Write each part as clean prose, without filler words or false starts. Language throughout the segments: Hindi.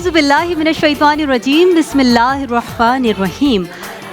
औज़ुबिल्लाहि मिनश्शैतानिर्रजीम बिस्मिल्लाहिर्रहमानिर्रहीम।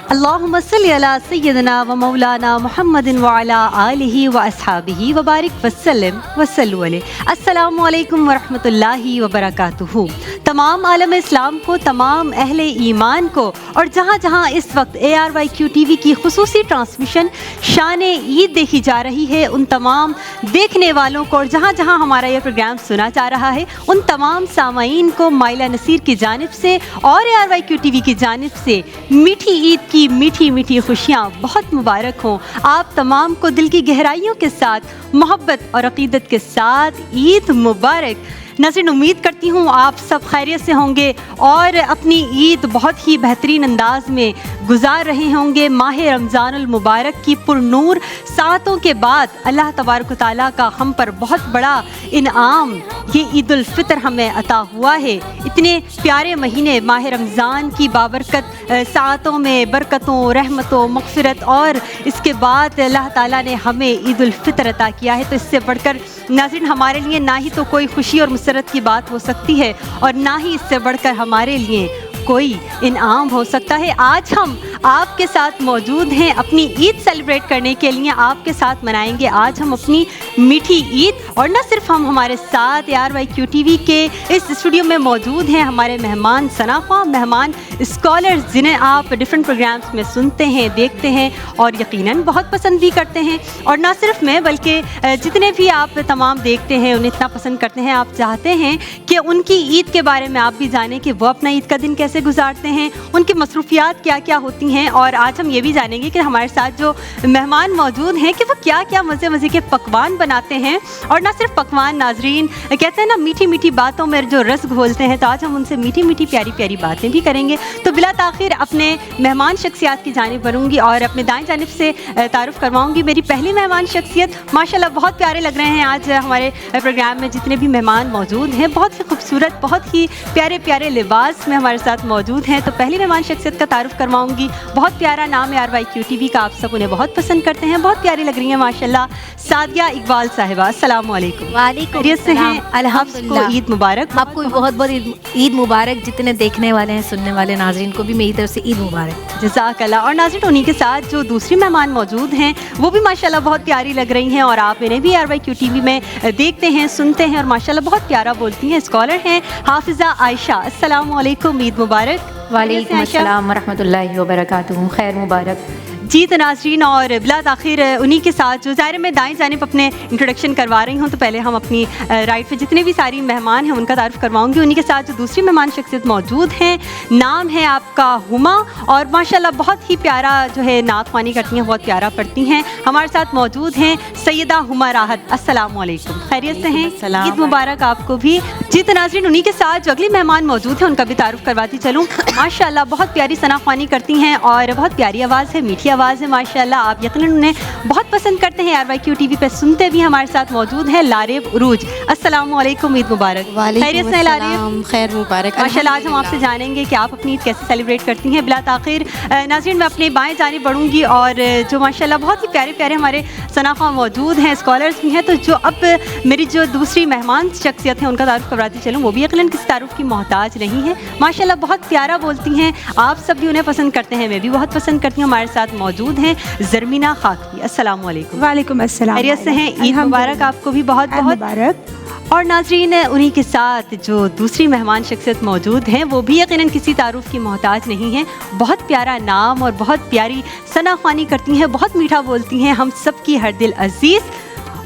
अल्लाहुम्मा सल्लि अला सय्यिदिना व मौलाना मुहम्मदिन व अला आलिहि व अस्हाबिहि व बारिक वसल्लम वसल्लु अलैहि। अस्सलामु अलैकुम व रहमतुल्लाहि व बरकातुहू। तमाम आलम इस्लाम को, तमाम अहले ईमान को और जहाँ जहाँ इस वक्त ARYQ TV की खुसूसी ट्रांसमिशन शान-ए ईद देखी जा रही है, उन तमाम देखने वालों को और जहाँ जहाँ हमारा यह प्रोग्राम सुना जा रहा है, उन तमाम सामाईन को माइला नसीर की जानिब से और ARYQ TV की जानिब से मीठी ईद की मीठी मीठी खुशियाँ बहुत मुबारक हों। आप तमाम को दिल की गहराइयों के साथ मोहब्बत और अक़ीदत के साथ ईद मुबारक। नाज़रीन, उम्मीद करती हूँ आप सब खैरियत से होंगे और अपनी ईद बहुत ही बेहतरीन अंदाज में गुजार रहे होंगे। माह रमज़ानुल मुबारक की पुरनूर सातों के बाद अल्लाह तबारक व तआला का हम पर बहुत बड़ा इनाम ये ईद उल फ़ितर हमें अता हुआ है। इतने प्यारे महीने माह रमज़ान की बाबरकत सातों में बरकतों, रहमतों, मग़फ़िरत और इसके बाद अल्लाह ताला ने हमें ईद उल फ़ितर अता किया है। तो इससे बढ़कर नाज़रीन हमारे लिए ना ही तो कोई खुशी और मुसरत की बात हो सकती है और ना ही इससे बढ़कर हमारे लिए कोई इनाम हो सकता है। आज हम आपके साथ मौजूद हैं अपनी ईद सेलिब्रेट करने के लिए, आपके साथ मनाएंगे आज हम अपनी मीठी ईद। और न सिर्फ हम, हमारे साथ ARYQ TV के इस स्टूडियो में मौजूद हैं हमारे मेहमान सनाख्वा, मेहमान स्कॉलर्स, जिन्हें आप डिफरेंट प्रोग्राम्स में सुनते हैं, देखते हैं और यकीनन बहुत पसंद भी करते हैं। और ना सिर्फ मैं बल्कि जितने भी आप तमाम देखते हैं उन्हें इतना पसंद करते हैं, आप चाहते हैं कि उनकी ईद के बारे में आप भी जानें कि वो अपना ईद का दिन कैसे गुजारते हैं, उनकी मसरूफियात क्या क्या होती हैं। और आज हम ये भी जानेंगे कि हमारे साथ जो मेहमान मौजूद हैं कि वो क्या क्या मज़े मज़े के पकवान बनाते हैं। और ना सिर्फ पकवान, नाजरीन कहते हैं ना मीठी मीठी बातों में जो रस घोलते हैं, तो आज हम उनसे मीठी मीठी प्यारी प्यारी बातें भी करेंगे। तो बिला ताख़िर अपने मेहमान शख्सियत की जानिब बढ़ूँगी और अपने दाएँ जानिब से तारुफ़ करवाऊँगी। मेरी पहली मेहमान शख्सियत, माशाल्लाह बहुत प्यारे लग रहे हैं आज हमारे प्रोग्राम में जितने भी मेहमान मौजूद हैं, बहुत ही खूबसूरत, बहुत ही प्यारे प्यारे लिबास में हमारे साथ मौजूद हैं। तो पहली मेहमान शख्सियत का तारुफ़ करवाऊँगी। बहुत प्यारा नाम है ARYQ TV का, आप सब उन्हें बहुत पसंद करते हैं, बहुत प्यारी लग रही हैं माशाल्लाह। सादिया इकबाल साहिबा, अस्सलाम वालेकुम। वालेकुम से हैं अल्हम्दुलिल्लाह, ईद मुबारक। आपको भी बहुत बहुत ईद मुबारक। जितने देखने वाले हैं, सुनने वाले नाज़रीन को भी मेरी तरफ से ईद मुबारक। जज़ाकल्लाह। और नाज़रीन उन्हीं के साथ जो दूसरी मेहमान मौजूद हैं वो भी माशाल्लाह बहुत प्यारी लग रही हैं और आप इन्हें भी ARYQ TV में देखते हैं, सुनते हैं और माशाल्लाह बहुत प्यारा बोलती हैं। स्कॉलर हैं हाफिज़ा आयशा, अस्सलाम वालेकुम, ईद मुबारक। वालेकुम अस्सलाम वरहमतुल्लाहि वबरकातुहू, खैर मुबारक। जी तो नाज़रीन, और बिला ताख़िर उन्हीं के साथ जो ज़ाहिर मैं दाएं जानिब अपने इंट्रोडक्शन करवा रही हूँ, तो पहले हम अपनी राइट पे जितने भी सारी मेहमान हैं उनका तारुफ़ करवाऊँगी। उन्हीं के साथ जो दूसरी मेहमान शख्सियत मौजूद हैं, नाम है आपका हुमा और माशाल्लाह बहुत ही प्यारा जो है नात ख़्वानी करती हैं, बहुत प्यारा पढ़ती हैं। हमारे साथ मौजूद हैं सैयदा हुमा राहत, अस्सलाम वालेकुम, खैरियत से हैं? ईद मुबारक आपको भी। जी तो नाज़रीन उन्हीं के साथ जो अगली मेहमान मौजूद हैं उनका भी तारुफ़ करवाती चलूँ। माशाल्लाह बहुत प्यारी सना ख़्वानी करती हैं और बहुत प्यारी आवाज़ है, मीठी आवाज़ है माशाल्लाह। आप यकीनन उन्हें बहुत पसंद करते हैं, ARYQ TV पे सुनते भी। हमारे साथ मौजूद है लारेब उरूज, अस्सलाम वालेकुम, ईद मुबारक। खैरियत से लारेब? खैर मुबारक माशाल्लाह। आज हम आपसे जानेंगे कि आप अपनी ईद कैसे सेलिब्रेट करती हैं। बिला ताख़िर नाज़रीन मैं अपने बाएं जानिब बढ़ूँगी और जो माशाल्लाह बहुत ही प्यारे प्यारे हमारे सनाख़ा मौजूद हैं, स्कॉलर्स भी हैं। तो जो अब मेरी जो दूसरी मेहमान शख्सियत हैं उनका तारुफ़ करवाती चलूँ, वो भी यकीनन किसी तारुफ़ की मोहताज नहीं है, माशाल्लाह बहुत प्यारा बोलती हैं। आप सब भी उन्हें पसंद करते हैं, मैं भी बहुत पसंद करती हूँ। हमारे साथ मौजूद हैं ज़रमीना खाकी, अस्सलाम वालेकुम। वालेकुम अस्सलाम। खैरियत से हैं? ईद मुबारक आपको भी बहुत बहुत मुबारक। और नाज़रीन उन्हीं के साथ जो दूसरी मेहमान शख्सियत मौजूद हैं वो भी यकीनन किसी तारुफ़ की मोहताज नहीं हैं, बहुत प्यारा नाम और बहुत प्यारी सना ख़्वानी करती हैं, बहुत मीठा बोलती हैं, हम सब की हर दिल अज़ीज़।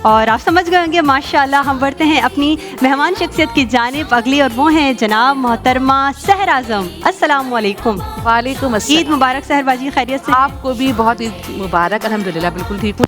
और आप समझ गए होंगे माशाल्लाह। हम बढ़ते हैं अपनी मेहमान शख्सियत की जानिब अगली और वो हैं जनाब मोहतरमा सहर आज़म, अस्सलाम वालेकुम। वालेकुम अस्सलाम। ईद मुबारक सहर बाजी, खैरियत से? आपको भी बहुत ईद मुबारक। अल्हम्दुलिल्लाह बिल्कुल ठीक हूँ,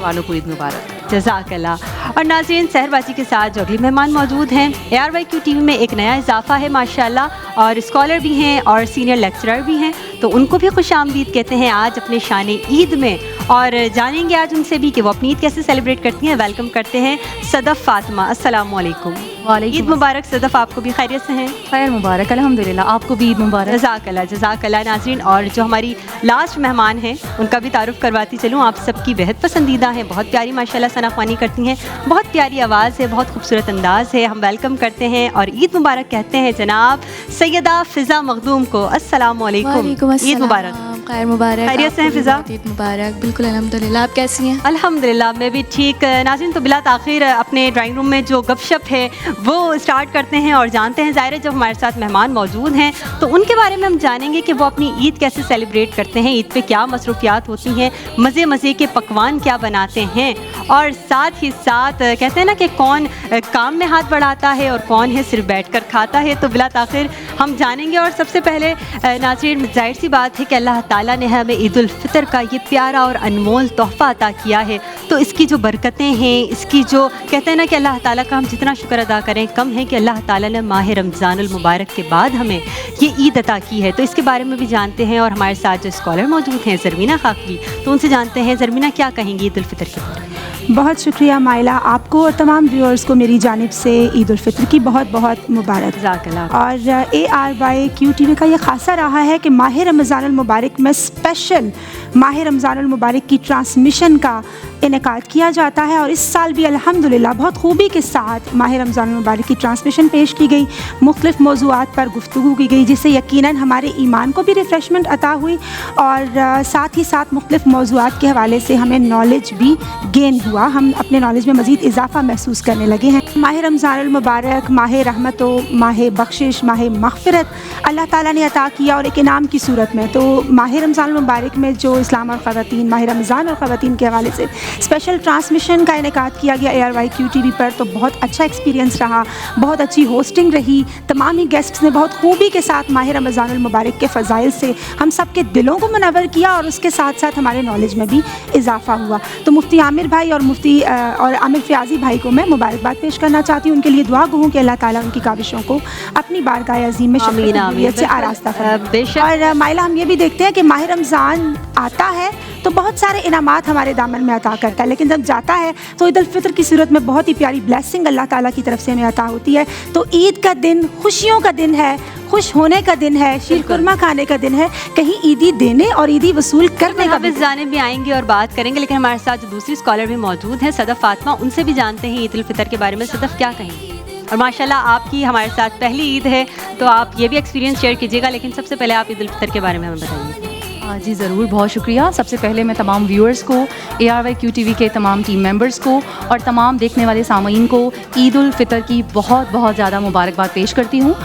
वालों को ईद मुबारक। जज़ाकल्लाह। और नाज़रीन सहरबाजी के साथ जो अगली मेहमान मौजूद हैं, ARYQ TV में एक नया इजाफ़ा है माशाल्लाह और स्कॉलर भी हैं और सीनियर लेक्चरर भी हैं, तो उनको भी खुश आमदीद कहते हैं आज अपने शान ईद में। और जानेंगे आज उनसे भी कि वो अपनी ईद कैसे सेलिब्रेट करती हैं। वेलकम करते हैं सदफ़ फ़ातिमा, अस्सलाम वालेकुम। वालेकुम ईद मुबारक। सदफ आपको भी खैरियत से हैं? खैर मुबारक अल्हम्दुलिल्लाह, आपको भी ईद मुबारक। जज़ाकल्लाह नाज़रीन। और जो हमारी लास्ट मेहमान हैं उनका भी तारुफ करवाती चलूँ। आप सबकी बेहद पसंदीदा हैं, बहुत प्यारी माशाल्लाह सना ख्वानी करती हैं, बहुत प्यारी आवाज़ है, बहुत खूबसूरत अंदाज़ है। हम वेलकम करते हैं और ईद मुबारक कहते हैं जनाब सैयदा फ़िज़ा मखदूम को। अस्सलाम वालेकुम, ईद मुबारक। खैर मुबारक। खैरियत से हैं फ़िज़ा? ईद मुबारक। बिल्कुल अल्हम्दुलिल्लाह, आप कैसी हैं? अल्हम्दुलिल्लाह मैं भी ठीक। नाज़रीन, तो बिला ताख़ीर अपने ड्राइंग रूम में जो गपशप है वो स्टार्ट करते हैं और जानते हैं ज़ाहिर है जब हमारे साथ मेहमान मौजूद हैं तो उनके बारे में हम जानेंगे कि वो अपनी ईद कैसे सेलिब्रेट करते हैं, ईद पे क्या मसरूफियात होती हैं, मज़े मज़े के पकवान क्या बनाते हैं, और साथ ही साथ कहते हैं ना कि कौन काम में हाथ बढ़ाता है और कौन है सिर्फ बैठ कर खाता है। तो बिला ताख़ीर हम जानेंगे। और सबसे पहले नाज़रीन, ज़ाहिर सी बात है कि अल्लाह ताला ने हमें ईद उल फ़ितर का ये प्यारा और अनमोल तोहफ़ा अता किया है, तो इसकी जो बरकतें हैं, इसकी जो कहते हैं ना कि अल्लाह ताला का हम जितना शुक्र अदा करें कम है कि अल्लाह ताला ने माह रमज़ानुल मुबारक के बाद हमें ये ईद अता की है। तो इसके बारे में भी जानते हैं और हमारे साथ जो स्कॉलर मौजूद हैं ज़रमीना खाकवी, तो उनसे जानते हैं। ज़रमीना, क्या कहेंगी ईद उल फ़ितर के बारे में? बहुत शुक्रिया माइला, आपको और तमाम व्यूअर्स को मेरी जानिब से ईद उल फ़ितर की बहुत बहुत मुबारक। जज़ाकल्लाह। और ARYQTV का ये खासा रहा है कि माह रमज़ानुल मुबारक में स्पेशल माह रमज़ानुल मुबारक की ट्रांसमिशन का इनेकाद किया जाता है और इस साल भी अल्हम्दुलिल्लाह बहुत खूबी के साथ माह रमज़ानुल मुबारक की ट्रांसमिशन पेश की गई, मुख्तलिफ़ मौज़ूआत पर गुफ्तगू की गई, जिससे यकीनन हमारे ईमान को भी रिफ़्रेशमेंट अता हुई और साथ ही साथ मुख्तलिफ़ मौज़ूआत के हवाले से हमें नॉलेज भी गेन हुआ, हम अपने नॉलेज में मज़ीद इजाफ़ा महसूस करने लगे हैं। माह रमज़ानुल मुबारक माह रहमत, माह बख्शिश, माह मग़फ़िरत अल्लाह ताला ने अता किया और एक इनाम की सूरत में। तो माह रमज़ानुल मुबारक में जो इस्लाम और ख़वातीन, माह रमज़ान और ख़वातीन के हवाले से स्पेशल ट्रांसमिशन का इनेकाद किया गया ARYQTV पर, तो बहुत अच्छा एक्सपीरियंस रहा, बहुत अच्छी होस्टिंग रही, तमाम ही गेस्ट्स ने बहुत खूबी के साथ माह रमज़ानुल मुबारक के फ़ज़ाइल से हम सब के दिलों को मुनव्वर किया और उसके साथ साथ हमारे नॉलेज में भी इजाफ़ा हुआ। तो मुफ्ती आमिर भाई और मुफ्ती और आमिर फ़याज़ी भाई को मैं मुबारकबाद पेश करना चाहती हूँ, उनके लिए दुआ गो हूँ कि अल्लाह ताला उनकी काविशों को अपनी बारगाह अज़ीम में शफ़क़त से आरास्ता फरमाए। और माइला, हम ये भी देखते हैं कि माह रमज़ान आता है तो बहुत सारे इनामात हमारे दामन में अता करता है, लेकिन जब जाता है तो ईद उल फ़ितर की सूरत में बहुत ही प्यारी ब्लेसिंग अल्लाह ताला की तरफ से हमें अता होती है। तो ईद का दिन खुशियों का दिन है, खुश होने का दिन है, शीर खुरमा खाने का दिन है, कहीं ईदी देने और ईदी वसूल करने का। जाने भी आएंगे और बात करेंगे, लेकिन हमारे साथ जो दूसरी स्कॉलर भी मौजूद हैं सदफ़ फ़ातिमा, उनसे भी जानते हैं ईद उल फ़ितर के बारे में। सदफ़, क्या कहेंगी? और माशाल्लाह आपकी हमारे साथ पहली ईद है तो आप ये भी एक्सपीरियंस शेयर कीजिएगा, लेकिन सबसे पहले आप ईद उल फ़ितर के बारे में हमें बताइए। जी ज़रूर, बहुत शुक्रिया। सबसे पहले मैं तमाम व्यूअर्स को, ARYQTV के तमाम टीम मेंबर्स को और तमाम देखने वाले सामीन को ईद उल फ़ितर की बहुत बहुत ज़्यादा मुबारकबाद पेश करती हूँ।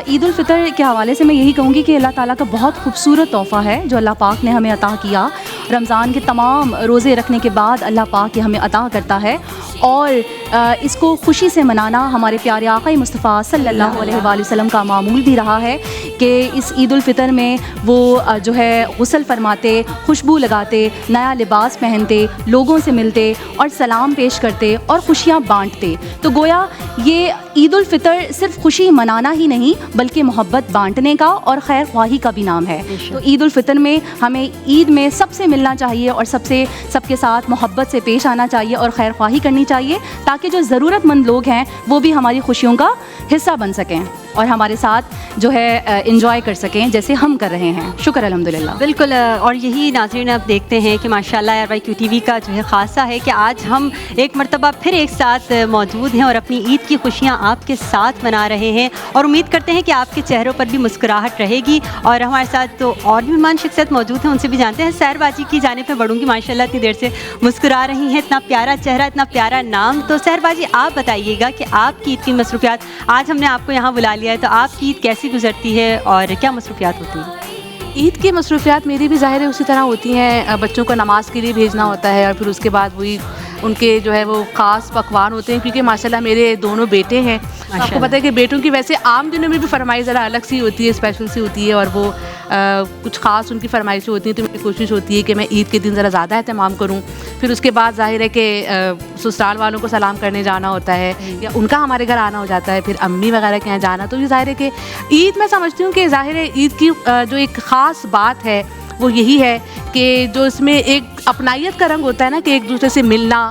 ईद उल फ़ितर के हवाले से मैं यही कहूँगी कि अल्लाह ताला का बहुत खूबसूरत तोहफ़ा है जो अल्लाह पाक ने हमें अता किया। रमज़ान के तमाम रोज़े रखने के बाद अल्लाह पाक ये हमें अता करता है और इसको खुशी से मनाना हमारे प्यारे आक़ा मुस्तफ़ा सल्लल्लाहु अलैहि वसल्लम का मामूल भी रहा है कि इस ईद उल फ़ितर में वो जो है गुस्ल फरमाते, खुशबू लगाते, नया लिबास पहनते, लोगों से मिलते और सलाम पेश करते और खुशियाँ बाँटते। तो गोया ये ईद उल फ़ितर सिर्फ खुशी मनाना ही नहीं बल्कि मोहब्बत बाँटने का और खैर ख्वाही का भी नाम है। तो ईद उल फ़ितर में हमें ईद में सबसे मिलना चाहिए और सबके साथ मोहब्बत से पेश आना चाहिए और खैर ख्वाही करनी चाहिए, ताकि जो ज़रूरतमंद लोग हैं वो भी हमारी खुशियों का हिस्सा बन सकें और हमारे साथ जो है एंजॉय कर सकें जैसे हम कर रहे हैं। शुक्र अल्हम्दुलिल्लाह। बिल्कुल। और यही नाज़रीन आप देखते हैं कि माशाल्लाह ARYQTV का जो है ख़ासा है कि आज हम एक मरतबा फिर एक साथ मौजूद हैं और अपनी ईद की खुशियाँ आपके साथ मना रहे हैं और उम्मीद करते हैं कि आपके चेहरों पर भी मुस्कुराहट रहेगी। और हमारे साथ तो और भी मेहमान शख्सियत मौजूद हैं, उनसे भी जानते हैं। सहरबाजी की जाने पर बढ़ूँगी, माशाल्लाह इतनी देर से मुस्कुरा रही हैं, इतना प्यारा चेहरा, इतना प्यारा नाम। तो सहरबाजी, आप बताइएगा कि आपकी ईद की मसरूफियात, आज हमने आपको यहाँ बुला लिया है तो आपकी ईद कैसी गुजरती है और क्या मसरूफियात होती हैं? ईद की मसरूफियात मेरी भी ज़ाहिर है उसी तरह होती हैं। बच्चों को नमाज़ के लिए भेजना होता है और फिर उसके बाद वही उनके जो है वो ख़ास पकवान होते हैं, क्योंकि माशाल्लाह मेरे दोनों बेटे हैं। आपको पता है कि बेटों की वैसे आम दिनों में भी फरमाइश ज़रा अलग सी होती है, स्पेशल सी होती है और वो कुछ ख़ास उनकी फरमाइशें होती हैं। तो मेरी कोशिश होती है कि मैं ईद के दिन ज़रा ज़्यादा अहतमाम करूँ। फिर उसके बाद ज़ाहिर है कि ससुराल वालों को सलाम करने जाना होता है या उनका हमारे घर आना हो जाता है, फिर अम्मी वगैरह के यहाँ जाना। तो ये ज़ाहिर है कि ईद मैं समझती हूँ कि ज़ाहिर है ईद की जो एक ख़ास बात है वो यही है कि जो इसमें एक अपनाइयत का रंग होता है ना, कि एक दूसरे से मिलना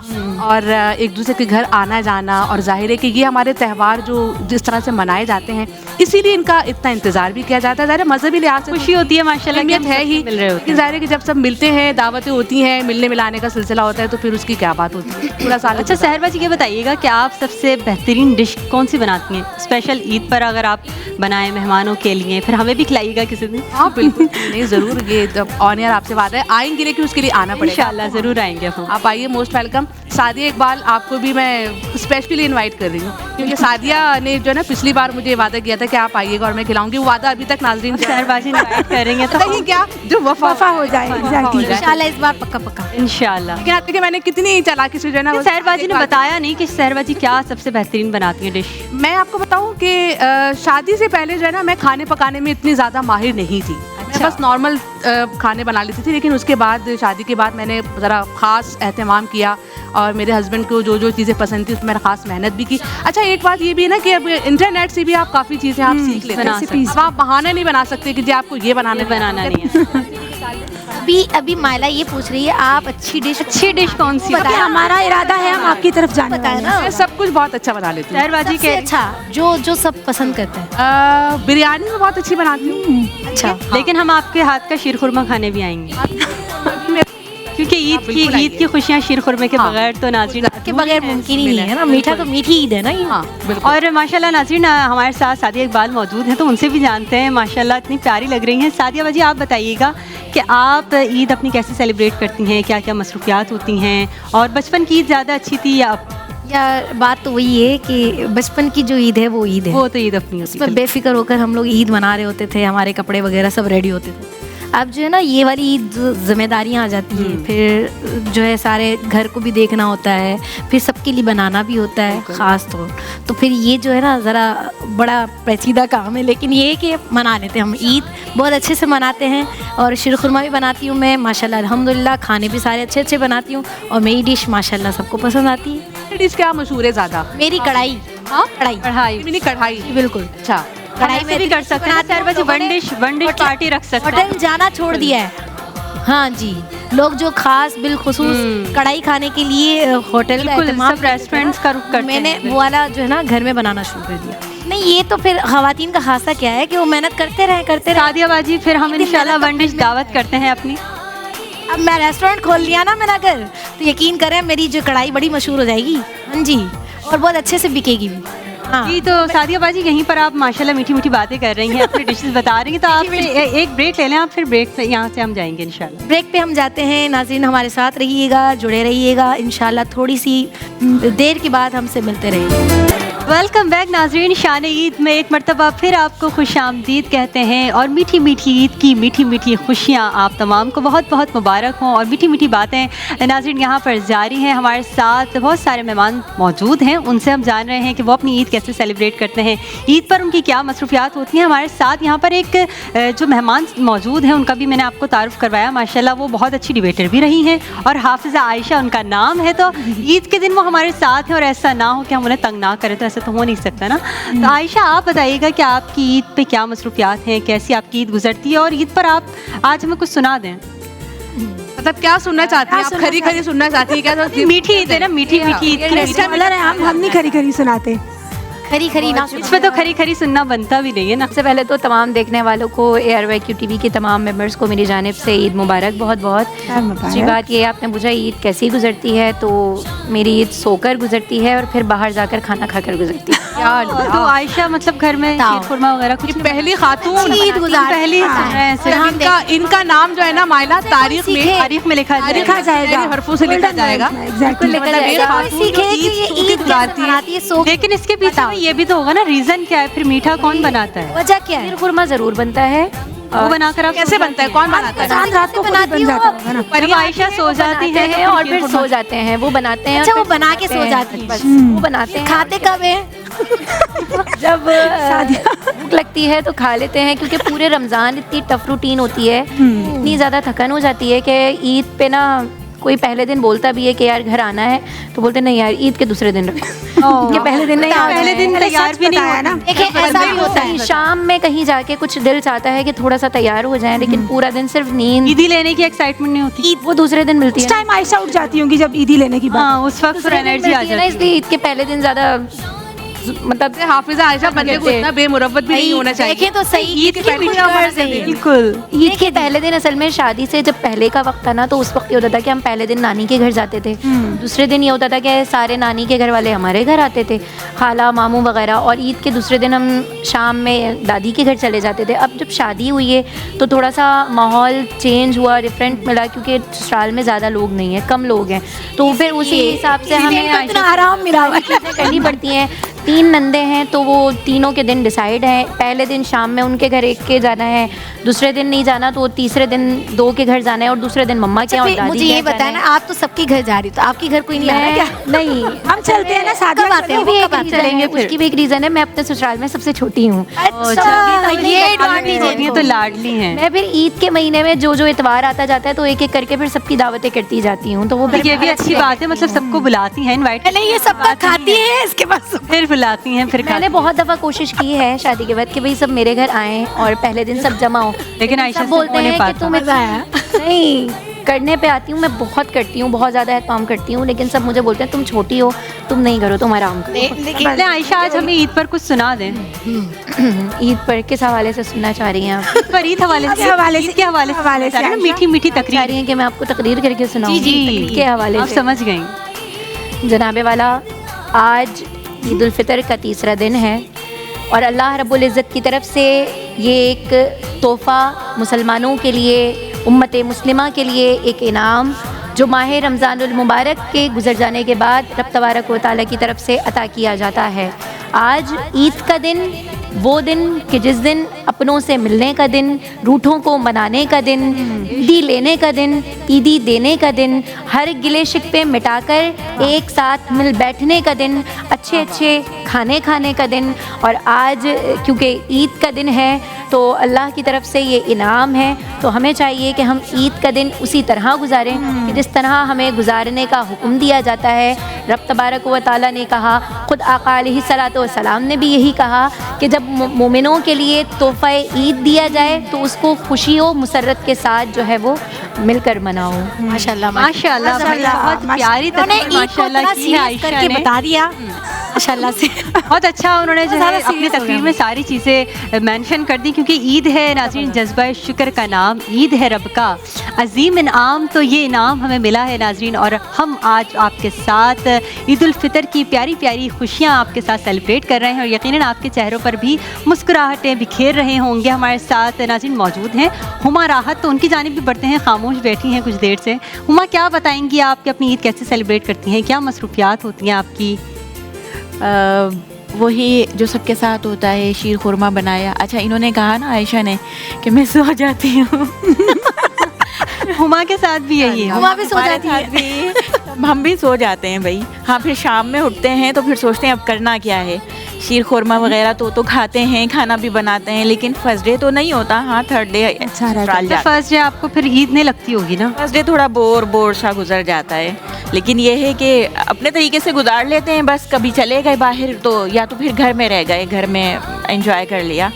और एक दूसरे के घर आना जाना, और जाहिर है कि ये हमारे त्यौहार जो जिस तरह से मनाए जाते हैं इसीलिए इनका इतना इंतज़ार भी किया जाता है। ज़ाहिर है मजहबी लिहाज से खुशी होती है माशाल्लाह कि अहमियत हम है सब ही, मिल रहे होते कि हैं। ज़ाहिर है कि जब सब मिलते हैं, दावतें होती हैं, मिलने मिलाने का सिलसिला होता है, तो फिर उसकी क्या बात होती है पूरा साल। अच्छा सहर जी ये बताइएगा कि आप सबसे बेहतरीन डिश कौन सी बनाती हैं? स्पेशल ईद पर अगर आप बनाएं मेहमानों के लिए, फिर हमें भी खिलाइएगा किसी दिन। हाँ बिल्कुल, नहीं ज़रूर, ये जब ऑन एयर आपसे बात है आएंगे, लेकिन उसके लिए आना पड़ेगा। इंशाल्लाह ज़रूर आएंगे हम। आप आइए, मोस्ट वेलकम। सादिया इकबाल आपको भी मैं स्पेशली इनवाइट कर रही हूँ, क्योंकि सादिया ने जो है ना पिछली बार मुझे वादा किया था कि आप आइएगा और मैं खिलाऊंगी। वो वादा अभी तक नाज़रीन सहरबाजी इनवाइट करेंगे तो बताइए क्या जो वफा हो जाए एग्जैक्टली। इंशाल्लाह इस बार पक्का पक्का। इंशाल्लाह। लेकिन आप देखिए मैंने कितनी चालाकी से जो है ना सहरबाजी ने बताया नहीं कि सहरबाजी क्या सबसे बेहतरीन बनाती है डिश। मैं आपको बताऊं कि शादी से पहले जो है ना मैं खाने पकाने में इतनी ज़्यादा माहिर नहीं थी। मैं बस नॉर्मल खाने बना लेती थी, लेकिन उसके बाद शादी के बाद मैंने ज़रा ख़ास एहतमाम किया और मेरे हस्बैंड को जो जो चीज़ें पसंद थी उसमें मैंने ख़ास मेहनत भी की। अच्छा एक बात ये भी है ना कि अब इंटरनेट से भी आप काफ़ी चीज़ें आप सीख लेते हैं। अब आप बहाना नहीं बना सकते कि जी आपको ये बनाना नहीं है। अभी मायला ये पूछ रही है आप अच्छी डिश कौन सी क्योंकि हमारा इरादा है हम आपकी तरफ जाने वाले हैं। मैं सब कुछ बहुत अच्छा बना लेती हूँ। सहरबाजी सबसे के अच्छा जो सब पसंद करते हैं। बिरयानी में बहुत अच्छी बनाती हूँ। अच्छा लेकिन हम आपके हाथ का शीर खुरमा खाने भी आएंगे, क्योंकि ईद की खुशियाँ शीर खुरमे के बगैर तो नाज़रीन के बगैर मुमकिन ही नहीं है ना। मीठा तो मीठी ईद है ना ये। हाँ बिल्कुल। और माशाल्लाह नाज़रीन हमारे साथ सादिया इकबाल मौजूद हैं, तो उनसे भी जानते हैं। माशाल्लाह इतनी प्यारी लग रही हैं। सादिया बाजी आप बताइएगा कि आप ईद अपनी कैसे सेलिब्रेट करती हैं, क्या क्या मसरूफियात होती हैं, और बचपन की ईद ज़्यादा अच्छी थी या अब? यार बात तो वही है कि बचपन की जो ईद है वो ईद है, वो तो ईद अपनी होती उसमें बेफिक्र होकर हम लोग ईद मना रहे होते थे, हमारे कपड़े वगैरह सब रेडी होते थे। अब जो है ना ये वाली ईद जिम्मेदारियाँ आ जाती हैं, फिर जो है सारे घर को भी देखना होता है, फिर सबके लिए बनाना भी होता है ख़ास तौर, तो फिर ये जो है ना ज़रा बड़ा पेचीदा काम है। लेकिन ये है कि मना लेते हैं हम ईद, बहुत अच्छे से मनाते हैं। और शीर खुरमा भी बनाती हूँ मैं माशाल्लाह अल्हम्दुलिल्लाह, खाने भी सारे अच्छे अच्छे बनाती हूँ, और मेरी डिश माशाल्लाह सबको पसंद आती है। डिश क्या मशहूर है ज़्यादा? मेरी कढ़ाई। हाँ कढ़ाई कढ़ाई बिल्कुल। अच्छा, कढ़ाई में भी कर सकते हैं सहरबाजी, वन डिश पार्टी रख सकते हैं। होटल जाना छोड़ दिया है। हाँ जी, लोग जो खास बिलखुसूस कढ़ाई खाने के लिए होटल का एहतमाम सब रेस्टोरेंट्स का रुख करते हैं। मैंने वो वाला जो है ना घर में बनाना शुरू कर दिया। नहीं ये तो फिर खवातीन का खासा क्या है कि वो मेहनत करते रहे। सादिया बाजी फिर हम इंशाल्लाह वन डिश दावत करते हैं अपनी। अब मैं रेस्टोरेंट खोल लिया ना मेरा घर, तो यकीन करें मेरी जो कढ़ाई बड़ी मशहूर हो जाएगी। हाँ जी, और बहुत अच्छे से बिकेगी भी। हाँ जी, तो सादिया बाजी यहीं पर आप माशाल्लाह मीठी मीठी बातें कर रही हैं, अपनी डिशेस बता रही हैं, तो आप एक ब्रेक ले लें आप, फिर ब्रेक से यहाँ से हम जाएंगे इंशाल्लाह। ब्रेक पे हम जाते हैं। नाज़रीन हमारे साथ रहिएगा, जुड़े रहिएगा, इंशाल्लाह थोड़ी सी देर के बाद हमसे मिलते रहेंगे। वेलकम बैक नाजरीन, शान ईद में एक मरतबा फिर आपको खुश आमदीद कहते हैं, और मीठी मीठी ईद की मीठी मीठी खुशियाँ आप तमाम को बहुत बहुत मुबारक हों, और मीठी मीठी बातें नाजरीन यहाँ पर जारी हैं। हमारे साथ बहुत सारे मेहमान मौजूद हैं, उनसे हम जान रहे हैं कि वो अपनी ईद कैसे सेलिब्रेट करते हैं, ईद पर उनकी क्या मसरूफियात होती हैं। हमारे साथ यहाँ पर एक जो मेहमान मौजूद हैं उनका भी मैंने आपको तारुफ करवाया, माशाल्लाह वो बहुत अच्छी डिबेटर भी रही हैं, और हाफिज़ा आयशा उनका नाम है। तो ईद के दिन वो हमारे साथ हैं, और ऐसा ना हो कि हम उन्हें तंग ना करें, तो ऐसा तो हो नहीं सकता ना। तो आयशा आप बताइएगा कि आपकी ईद पे क्या मसरूफियात हैं, कैसी आपकी ईद गुजरती है, और ईद पर आप आज हमें कुछ सुना दें। मतलब क्या सुनना चाहती हैं आप? खरी खरी सुनना चाहती हैं क्या? मीठी ईद है ना, मीठी मीठी ईद की हम नहीं खरी खरी सुनाते, खरी खरी ना इसमें तो खरी खरी सुनना बनता भी नहीं है ना। सबसे पहले तो तमाम देखने वालों को ARYQ TV के तमाम मेंबर्स को मेरी जानिब से ईद मुबारक बहुत बहुत। दूसरी बात ये आपने पूछा ईद कैसी गुजरती है, तो मेरी ईद सोकर गुजरती है और फिर बाहर जाकर खाना खाकर गुजरती है। तो आयशा मतलब घर में शीर खुरमा वगैरह कुछ पहली खातून ईद गुजार पहली सुन रहे हैं, इनका नाम जो है ना माइला तारीख में लिखा जाएगा, हरफों से लिखा जाएगा। लेकिन इसके पीछे ये भी तो होगा ना, रीजन क्या है, फिर मीठा कौन बनाता है, वजह क्या है? शीर खुरमा ज़रूर बनता है। वो बनाकर आप कैसे बनता है, कौन बनाता है? चांद रात को बनाती हूँ, पर आयशा सो जाती है हैं और फिर सो जाते हैं, वो बनाते हैं। अच्छा वो बना के सो जाती है, बस वो बनाते हैं। खाते कब है? जब भूख लगती है तो खा लेते हैं, क्योंकि पूरे रमज़ान इतनी टफ रूटीन होती है, इतनी ज़्यादा थकन हो जाती है कि ईद पे ना कोई पहले दिन बोलता भी है कि यार घर आना है, तो बोलते नहीं यार ईद के दूसरे दिन रहे कि पहले दिन नहीं आ पहले जाए। दिन तैयार भी नहीं होता ना। देखिए ऐसा भी होता है। शाम में कहीं जाके कुछ दिल चाहता है कि थोड़ा सा तैयार हो जाए, लेकिन पूरा दिन सिर्फ नींद, ईदी लेने की एक्साइटमेंट नहीं होती। वो दूसरे दिन मिलती उस है। टाइम आयशा उठ जाती होंगी जब ईदी लेने की बात। हाँ, उस वक्त फिर एनर्जी आ मिलती है ना, जाती है। इसलिए ईद के पहले दिन ज्यादा मतलब हाफिजा आयशा बनने को इतना बेमुरव्वत भी नहीं होना चाहिए। देखें तो सही ईद की पहले खुशी क्या और बात है? सही। बिल्कुल। ईद के पहले दिन असल में शादी से जब पहले का वक्त था ना, तो उस वक्त ये होता था कि हम पहले दिन नानी के घर जाते थे, दूसरे दिन ये होता था कि सारे नानी के घर वाले हमारे घर आते थे, खाला मामू वगैरह, और ईद के दूसरे दिन हम शाम में दादी के घर चले जाते थे। अब जब शादी हुई है तो थोड़ा सा माहौल चेंज हुआ, डिफरेंट मिला, क्योंकि ससुराल में ज़्यादा लोग नहीं हैं, कम लोग हैं, तो फिर उसी हिसाब से हमें इतना आराम मिला हुआ है। चीज़ें करनी पड़ती हैं। 3 नंदे हैं तो वो तीनों के दिन डिसाइड है, पहले दिन शाम में उनके घर एक के जाना है, दूसरे दिन नहीं जाना तो तीसरे दिन 2 के घर जाना है, और दूसरे दिन मम्मा के और दादी मुझे के ये घर बताया जाना ना, आप तो सबके घर जा रही हो, तो आपके घर कोई नहीं आ रहा क्या? नहीं, हम चलते हैं ना शादी कब आते हैं? भी वो एक कब आते रीज़न हैं? है, उसकी भी एक रीज़न है, मैं अपने ससुराल में सबसे छोटी हूँ। अच्छा, ये एडवांटेज ये तो लाडली हैं। मैं फिर ईद के महीने में जो जो इतवार आता जाता है तो एक एक करके फिर सबकी दावतें करती जाती हूँ, तो वो फिर ये भी अच्छी बात है, मतलब सबको बुलाती हैं, इनवाइट नहीं ये सबका खाती है इसके पास। फिर बुलाती हैं, फिर मैंने बहुत दफ़ा कोशिश की है शादी के बाद कि भाई सब मेरे घर आएँ और पहले दिन सब जमा हो, लेकिन आयशा सब से बोलते हो नहीं हैं कि पाता। तुम नहीं करने पे आती हूँ, मैं बहुत करती हूँ, बहुत ज़्यादा काम करती हूँ, लेकिन सब मुझे बोलते हैं तुम छोटी हो, तुम नहीं करो, तुम आराम करो। पहले आयशा आज हमें ईद पर कुछ सुना दें। ईद पर किस हवाले से सुनना चाह रही हैं आप? पर ईद हवाले से, ईद के हवाले से ना, मीठी मीठी चाह तकरीर। रही हैं कि मैं आपको तकरीर करके सुनाऊँ? जी ईद के हवाले आप से समझ गई। जनाबे वाला, आज ईद उल फितर का तीसरा दिन है और अल्लाह रब्बुल इज़्ज़त की तरफ से ये एक तोहफ़ा मुसलमानों के लिए, उम्मत मुस्लिमा के लिए एक इनाम जो माह रमज़ानुल मुबारक के गुज़र जाने के बाद रब तबारक व तआला की तरफ से अता किया जाता है। आज ईद का दिन वो दिन कि जिस दिन अपनों से मिलने का दिन, रूठों को मनाने का दिन, ईदी लेने का दिन, ईदी देने का दिन, हर गिले शिकवे मिटाकर एक साथ मिल बैठने का दिन, अच्छे अच्छे खाने खाने का दिन। और आज क्योंकि ईद का दिन है तो अल्लाह की तरफ से ये इनाम है, तो हमें चाहिए कि हम ईद का दिन उसी तरह गुजारें कि जिस तरह हमें गुजारने का हुक्म दिया जाता है। रब तबारक व तआला ने कहा, ख़ुद आका अलैहिस्सलातु वस्सलाम ने भी यही कहा कि जब मोमिनों के लिए तोहफ़ा ईद दिया जाए तो उसको खुशी व मुसर्रत के साथ जो है वो मिलकर मनाओ। माशाल्लाह माशाल्लाह, बहुत प्यारी उन्होंने तकरीर ईद को माशाल्लाह इतना की है सीरियस आयशा करके ने। बता दिया माशाल्लाह से। बहुत अच्छा उन्होंने जो है ज़्यादा अपनी serious हो तकरीर गया। में सारी चीज़ें मेंशन कर दी, क्योंकि ईद है नाज़रीन जज्बा शुक्र का नाम, ईद है रब का अजीम इनाम। तो ये इनाम हमें मिला है नाज़रीन, और हम आज आपके साथ ईद उल फितर की प्यारी प्यारी खुशियाँ आपके साथ सेलिब्रेट कर रहे हैं, और यकीनन आपके चेहरों पर भी मुस्कुराहटें बिखेर रहे होंगे। हमारे साथ नाज़रीन मौजूद हैं हुमा राहत, तो उनकी जानिब भी बढ़ते हैं, खामोश बैठी हैं कुछ देर से। हुमा, क्या बताएंगी आप कि अपनी ईद कैसे सेलिब्रेट करती हैं, क्या मसरूफियात होती हैं आपकी? वही जो सबके साथ होता है, शीर खुरमा बनाया। अच्छा, इन्होंने कहा ना आयशा ने कि मैं सो जाती हूँ। हुमा के साथ भी यही है। हुमा भी सो हमारे जाती है। साथ भी हम भी सो जाते हैं भाई। हाँ, फिर शाम में उठते हैं तो फिर सोचते हैं अब करना क्या है। शीर खुरमा वगैरह तो खाते हैं, खाना भी बनाते हैं, लेकिन फर्स्ट डे तो नहीं होता। हाँ, थर्ड डे ससुराल जाते। फर्स्ट डे आपको फिर ईद नहीं लगती होगी ना? फर्स्ट डे थोड़ा बोर सा गुजर जाता है, लेकिन ये है कि अपने तरीके से गुजार लेते हैं। बस कभी चले गए बाहर तो या तो फिर घर में रह गए, घर में एंजॉय कर लिया।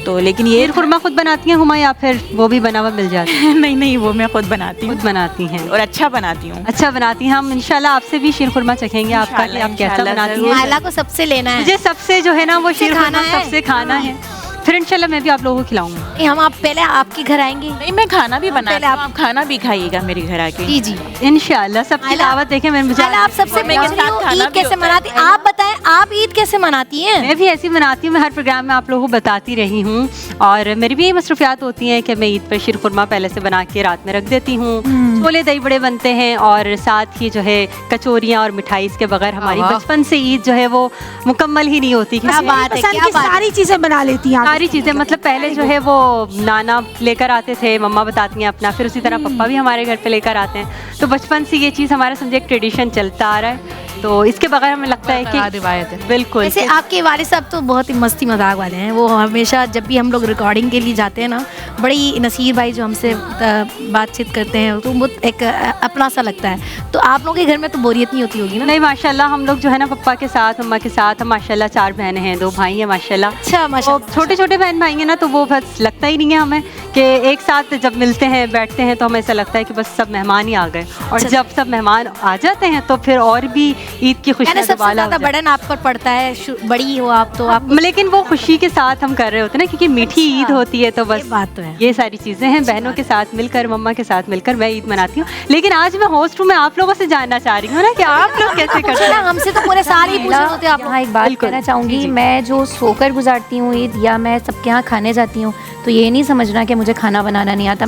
तो लेकिन ये शीर खुरमा खुद बनाती हैं हुमा, या फिर वो भी बना हुआ मिल जाता है? नहीं, वो मैं खुद बनाती हूँ खुद बनाती हैं और अच्छा बनाती हूँ। अच्छा बनाती हैं। हम इंशाल्लाह आपसे भी शीर खुरमा चखेंगे आपका कि आप कैसा इंशाल्लाह बनाती ज़रूर। हैं। माला को सबसे लेना है। मुझे सबसे जो है ना वो शीर खाना खुरमा है। सबसे खाना है, फिर इंशाल्लाह मैं भी आप लोगों को खिलाऊंगी। कि हम आप पहले आपके घर आएंगे। नहीं, मैं खाना भी बनाती पहले हूँ, आप खाना भी खाइएगा मेरे घर आके। जी जी। इंशाल्लाह सबकी माला- दावत देखें। मैं मुझे माला, आप सबसे मम्मी के पूछ रही साथ हूँ, खाना ईद भी कैसे होता है। मनाती? आप बताएं, आप ईद कैसे मनाती हैं? मैं भी ऐसी मनाती हूँ, मैं हर प्रोग्राम में आप लोगों को बताती रही हूँ, और मेरी भी यही मसरूफियात होती हैं कि मैं ईद पर शीर खुरमा पहले से बना के रात में रख देती हूँ। छोले दही बड़े बनते हैं, और साथ ही जो है कचौरियाँ और मिठाई, इसके बगैर हमारी बचपन से ईद जो है वो मुकम्मल ही नहीं होती। क्या बात है, पसंद क्या की बात है। सारी चीजें बना लेती हैं आप। सारी चीज़ें, मतलब पहले जो है वो नाना लेकर आते थे, मम्मा बताती हैं अपना, फिर उसी तरह पप्पा भी हमारे घर पे लेकर आते हैं। तो बचपन से ये चीज़ हमारा समझे एक ट्रेडिशन चलता आ रहा है। तो इसके बगैर हमें लगता है कि रिवायत है। बिल्कुल वैसे आपके वाले साहब तो बहुत ही मस्ती मजाक वाले हैं। वो हमेशा जब भी हम लोग रिकॉर्डिंग के लिए जाते हैं ना, बड़ी नसीर भाई जो हमसे बातचीत करते हैं तो वो एक अपना सा लगता है। तो आप लोगों के घर में तो बोरियत नहीं होती होगी ना? नहीं माशाल्लाह, हम लोग जो है ना पप्पा के साथ मम्मा के साथ, हम माशाल्लाह 4 बहनें हैं, 2 भाई हैं माशाल्लाह। अच्छा माशाल्लाह। छोटे छोटे बहन भाई हैं ना, तो वो बस लगता ही नहीं है हमें कि एक साथ जब मिलते हैं बैठते हैं तो हमें ऐसा लगता है कि बस सब मेहमान ही आ गए। और जब सब मेहमान आ जाते हैं तो फिर और भी ईद की खुशी सबसे ज़्यादा बर्डन आप पर पड़ता है, बड़ी हो आप तो आप, लेकिन वो खुशी के साथ हम कर रहे होते हैं ना, क्योंकि मीठी ईद होती है। तो बस बात तो है, ये सारी चीज़ें हैं, बहनों के साथ मिलकर, मम्मा के साथ मिलकर मैं ईद मनाती हूँ। लेकिन आज मैं होस्ट हूँ, मैं आप लोगों से जानना चाह रही हूँ ना कि आप लोग कैसे करते हैं। हमसे तो पूरे साल ही पूछ रहे होते हैं आप। हाँ, एक बात कहना चाहूँगी, मैं जो सोकर गुजारती हूँ ईद या मैं सबके यहाँ खाने जाती हूँ, तो ये नहीं समझना कि मुझे खाना बनाना नहीं आता।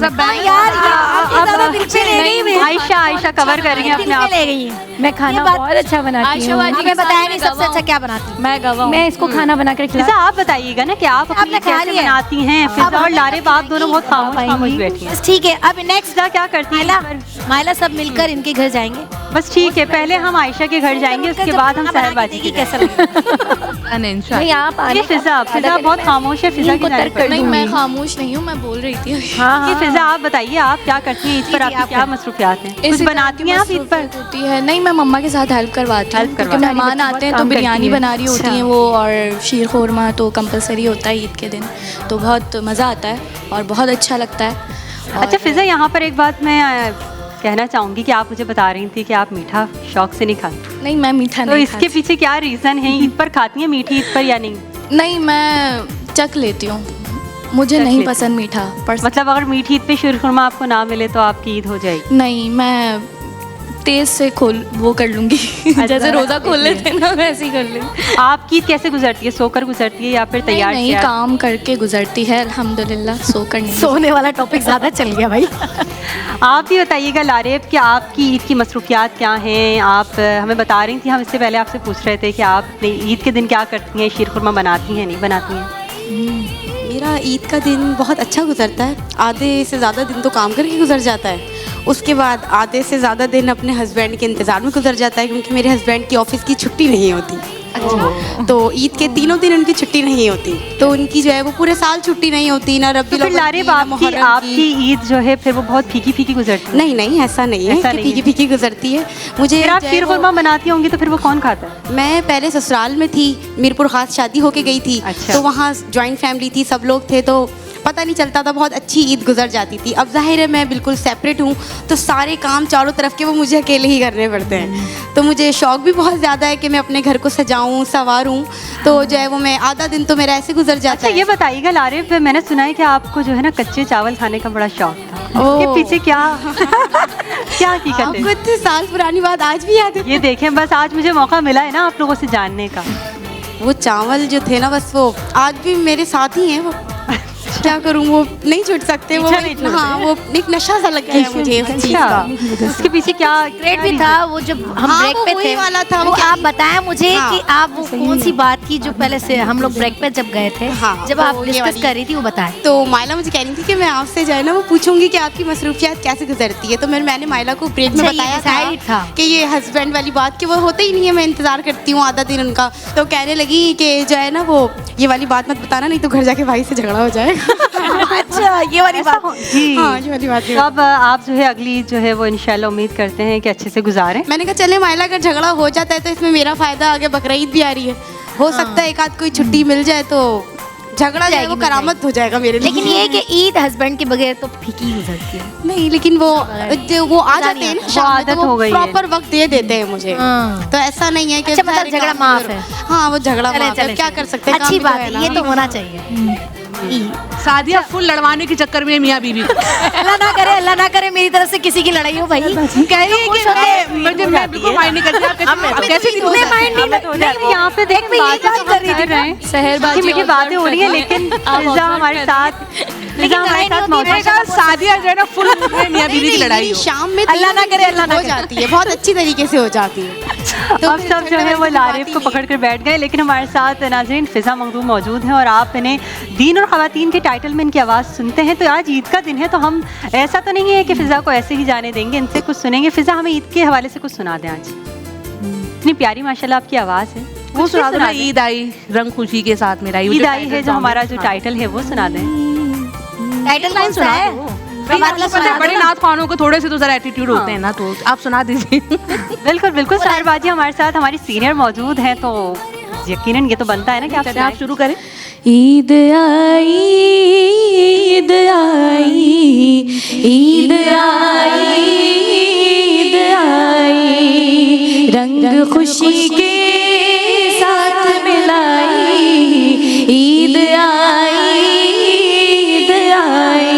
आयशा कवर कर रही है अपने आप। मैं खाना बहुत अच्छा बनाती हूँ। हमें बताया नहीं सबसे अच्छा क्या बनाती हूँ। मैं इसको खाना बना कर खिला। आप बताइएगा ना कि आप अपने कैसे बनाती हैं। फिजा और लारेब आप दोनों बहुत खामोश बैठी हैं। ठीक है, अब नेक्स्ट क्या करती है? माइला सब मिलकर इनके घर जाएंगे। बस ठीक है, पहले हम आयशा के घर जाएंगे, उसके बाद हम सहरबाजी की। कैसा लगेगा? नहीं, आप ये फिजा बहुत खामोश है। फिजा की जाने पर। नहीं, मैं खामोश नहीं हूँ, मैं बोल रही थी। ये फिजा आप बताइए, आप क्या करती हैं ईद पर? आपकी क्या मसरूफियात हैं? कुछ बनाती हैं आप ईद पर? होती है नहीं, मैं मम्मा के साथ हेल्प करवाती हूँ, क्योंकि मेहमान आते हैं तो बिरयानी बना रही होती हैं वो, और शीर खुरमा तो कंपलसरी होता है ईद के दिन, तो बहुत मज़ा आता है और बहुत अच्छा लगता है। अच्छा फिजा, यहाँ पर एक बात मैं कहना चाहूँगी कि आप मुझे बता रही थी कि आप मीठा शौक से नहीं खाती। नहीं, मैं मीठा तो नहीं इसके पीछे क्या रीज़न है? ईद पर खाती हैं मीठी ईद पर या नहीं? नहीं, मैं चख लेती हूँ, मुझे नहीं पसंद मीठा। मतलब अगर मीठी ईद पे शीर खुरमा आपको ना मिले तो आपकी ईद हो जाएगी? नहीं, मैं तेज से वो कर लूँगी। जैसे रोज़ा खोल लेते हैं ना, वैसे ही कर लेंगे। आपकी ईद कैसे गुजरती है? सोकर गुजरती है या फिर तैयार? नहीं, काम करके गुजरती है अल्हम्दुलिल्लाह, सोकर नहीं। सोने वाला टॉपिक ज़्यादा चल गया भाई। आप भी बताइएगा लारेब कि आपकी ईद की मसरूफियात क्या हैं? आप हमें बता रही थी, हम इससे पहले आपसे पूछ रहे थे कि आप अपनी ईद के दिन क्या करती हैं? शीर खुरमा बनाती हैं नहीं बनाती हैं? मेरा ईद का दिन बहुत अच्छा गुजरता है। आधे से ज़्यादा दिन तो काम करके गुजर जाता है, उसके बाद आधे से ज़्यादा दिन अपने हस्बैंड के इंतज़ार में गुजर जाता है, क्योंकि मेरे हस्बैंड की ऑफिस की छुट्टी नहीं होती। अच्छा। तो ईद के 3 दिन उनकी छुट्टी नहीं होती, तो उनकी जो है वो पूरे साल छुट्टी नहीं होती ना। रब्बी लारेब आपकी ईद जो है फिर वो बहुत फीकी फीकी गुजरती है? नहीं, ऐसा नहीं है कि फीकी फीकी गुजरती है। मुझे आप शीर खुरमा बनाती होंगी तो फिर वो कौन खाता है? मैं पहले ससुराल में थी, मीरपुर खास शादी होके गई थी। अच्छा। तो वहाँ जॉइंट फैमिली थी, सब लोग थे, तो पता नहीं चलता था, बहुत अच्छी ईद गुजर जाती थी। अब जाहिर है मैं बिल्कुल सेपरेट हूँ, तो सारे काम चारों तरफ के वो मुझे अकेले ही करने पड़ते हैं। तो मुझे शौक भी बहुत ज़्यादा है कि मैं अपने घर को सजाऊँ, संवारूँ, तो जो है वो मैं आधा दिन तो मेरा ऐसे गुजर जाता है। ये बताइएगा लारेब, मैंने सुना है कि आपको जो है ना कच्चे चावल खाने का बड़ा शौक था, उसके पीछे क्या क्या हकीकत है? कुछ साल पुरानी बात आज भी याद है। ये देखें, बस आज मुझे मौका मिला है ना आप लोगों से जानने का। वो चावल जो थे ना, बस वो आज भी मेरे साथ ही हैं। वो क्या करूं, वो नहीं छूट सकते। वो हाँ, वो एक नशा सा लग गया मुझे उस चीज़ का। उसके पीछे क्या ग्रेट भी था वो, जब हम ब्रेक पे थे वाला था वो। आप बताएं मुझे कि आप वो कौन सी बात की जो पहले से हम लोग ब्रेक पे जब गए थे, जब आप डिस्कस कर रही थी, वो बताएं। तो माइला मुझे कह रही थी कि मैं आपसे जो है ना वो पूछूंगी कि आपकी मसरूफियात कैसे गुजरती है। तो मैंने माइला को ब्रेक में बताया था कि ये हस्बैंड वाली बात कि वो होते ही नहीं है, मैं इंतजार करती हूँ आधा दिन उनका। तो कहने लगी कि जो है ना वो ये वाली बात मत बताना, नहीं तो घर जाके भाई से झगड़ा हो जाएगा। अच्छा, ये वाली बात। जी हाँ, ये वाली बात। अब आप जो है अगली जो है वो इंशाल्लाह उम्मीद करते हैं कि अच्छे से गुजारें। मैंने कहा चले माइला, अगर झगड़ा हो जाता है तो इसमें मेरा फायदा, आगे बकरीद भी आ रही है, हो सकता है एक आध कोई छुट्टी मिल जाए तो झगड़ा जाए वो करामत हो जाएगा मेरे लिए। लेकिन ये कि ईद हस्बैंड के बगैर तो फीकी गुजरती है। नहीं, लेकिन वो आ जाते हैं ना, आदत हो गई है, प्रॉपर वक्त दे देते हैं मुझे। तो ऐसा नहीं है कि अच्छा, मतलब झगड़ा माफ है। हाँ, वो झगड़ा माफ है, क्या कर सकते हैं। अच्छी बात है, ये तो होना चाहिए। शादियाँ फुल लड़वाने के चक्कर में मियाँ बीवी। अल्लाह ना करे मेरी तरफ से किसी की लड़ाई हो भाई। कह रही है कि मैं बिल्कुल माइंड नहीं करती। कैसे तुम्हें माइंड नहीं, यहाँ पे देख बात कर रहे हैं, सहरबाजी मीठी बातें हो रही है, लेकिन फिजा हमारे साथ शादियाँ जो है ना फुल मियाँ बीवी की लड़ाई हो। शाम में अल्लाह ना करे, हो जाती है, बहुत अच्छी तरीके से हो जाती है। तो अब सब जो है वो लारेब को पकड़ कर बैठ गए, लेकिन हमारे साथ नाज़रीन फिजा मखदूम मौजूद हैं और आप इन्हें दीन और ख़वातीन के टाइटल में इनकी आवाज़ सुनते हैं। तो आज ईद का दिन है, तो हम ऐसा तो नहीं है कि फ़िज़ा को ऐसे ही जाने देंगे, इनसे कुछ सुनेंगे। फ़िज़ा, हमें ईद के हवाले से कुछ सुना दें आज। इतनी प्यारी माशाल्लाह आपकी आवाज़ है, वो सुना दो ना, दें। ईद आई रंग खुशी के साथ मेरा ईद आई है जो हमारा जो टाइटल है वो सुना दें। टाइटल कौन सा है? हमारे पता है बड़े नाथ खानों को थोड़े से तो जरा एटीट्यूड होते हैं ना, तो आप सुना दीजिए। बिल्कुल बिल्कुल, साहिर बाजी हमारे साथ हमारी सीनियर मौजूद हैं, तो यकीनन ये तो बनता है ना कि आप शुरू करें। ईद आई, ईद आई, ईद आई, ईद आई, रंग खुशी के साथ मिलाई, ईद आई, ईद आई,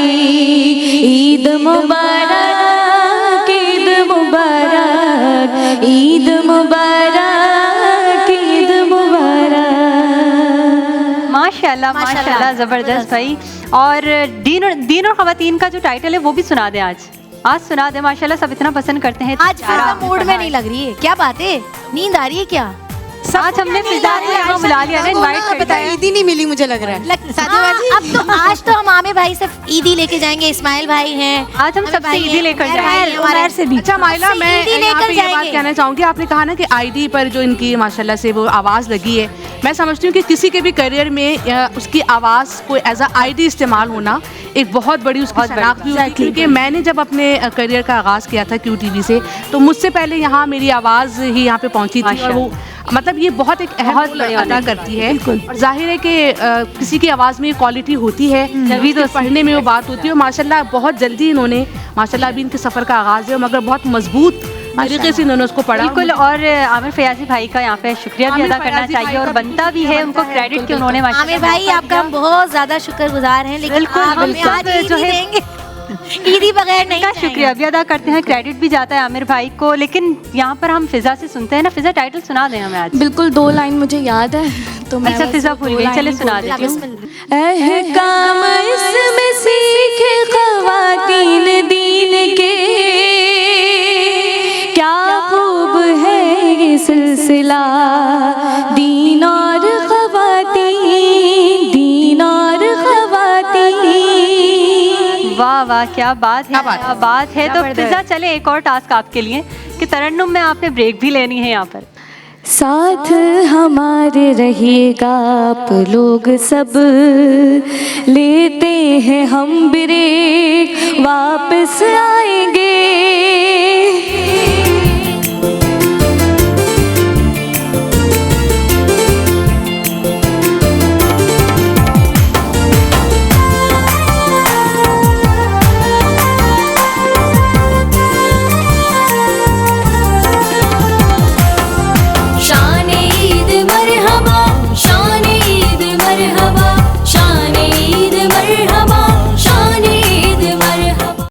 ईद मुबारक, ईद मुबारक, ईद मुबारक, ईद मुबारक। माशाल्लाह माशाल्लाह, ज़बरदस्त भाई। और दीन और ख़वातीन का जो टाइटल है वो भी सुना दें आज सुना दें। माशाल्लाह सब इतना पसंद करते हैं। आज फिर मूड में नहीं लग रही है, क्या बात है? नींद आ रही है क्या? आज हमने फिजा को यहाँ बुला लिया ना, इनवाइट करता है। ईदी नहीं मिली मुझे लग रहा है। अब तो आज तो हम आमिर भाई से ईदी लेके जाएंगे, इस्माइल भाई हैं, आज हम सबसे ईदी लेकर जाएंगे। उमर से भी। अच्छा माइला, मैं ईदी यहाँ पे लेकर ये बात जाएंगे। कहना चाहूँगी, आपने कहा ना कि आईडी पर जो इनकी माशाल्लाह से वो आवाज़ लगी है, मैं समझती हूँ कि किसी के भी करियर में उसकी आवाज़ को एज अ आईडी इस्तेमाल होना एक बहुत बड़ी उसकी शनाख्त भी होती है। क्योंकि मैंने जब अपने करियर का आगाज़ किया था QTV से, तो मुझसे पहले यहाँ मेरी आवाज़ ही यहाँ पे पहुँची थी, और वो मतलब ये बहुत एक अहम रोल अदा करती है। और जाहिर है कि किसी की आवाज़ में क्वालिटी होती है, जब तो पढ़ने में वो बात होती है। और माशाल्लाह बहुत जल्दी इन्होंने, माशाल्लाह अभी इनके सफ़र का आगाज़ है, मगर बहुत मजबूत तरीके से इन्होंने उसको पढ़ा। बिल्कुल। और आमिर फयाजी भाई का यहाँ पे शुक्रिया भी अदा करना चाहिए, और बनता भी है उनको क्रेडिट कि उन्होंने आमिर भाई आपका हम बहुत ज्यादा शुक्रगुजार हैं, लेकिन आप हमें आज जो है देंगे ईदी बगैर नहीं का शुक्रिया भी अदा करते हैं, क्रेडिट भी जाता है आमिर भाई को। लेकिन यहाँ पर हम फिजा से सुनते हैं ना, फिजा टाइटल सुना दें हमें आज। बिल्कुल, 2 लाइन मुझे याद है तो मैं अच्छा फिजा भूल गई, चले सुना देती हूँ। अहकाम इसमें सीखे ख़वातीन दीन के, क्या खूब है ये सिलसिला, दीन और ख़वातीन, दीन और ख़वातीन। वाह वाह, क्या बात है, क्या बात है। तो फिजा चले एक और टास्क आपके लिए कि तरन्नुम में आपने ब्रेक भी लेनी है यहाँ पर। साथ हमारे रहिएगा आप लोग सब, लेते हैं हम ब्रेक, वापस आएंगे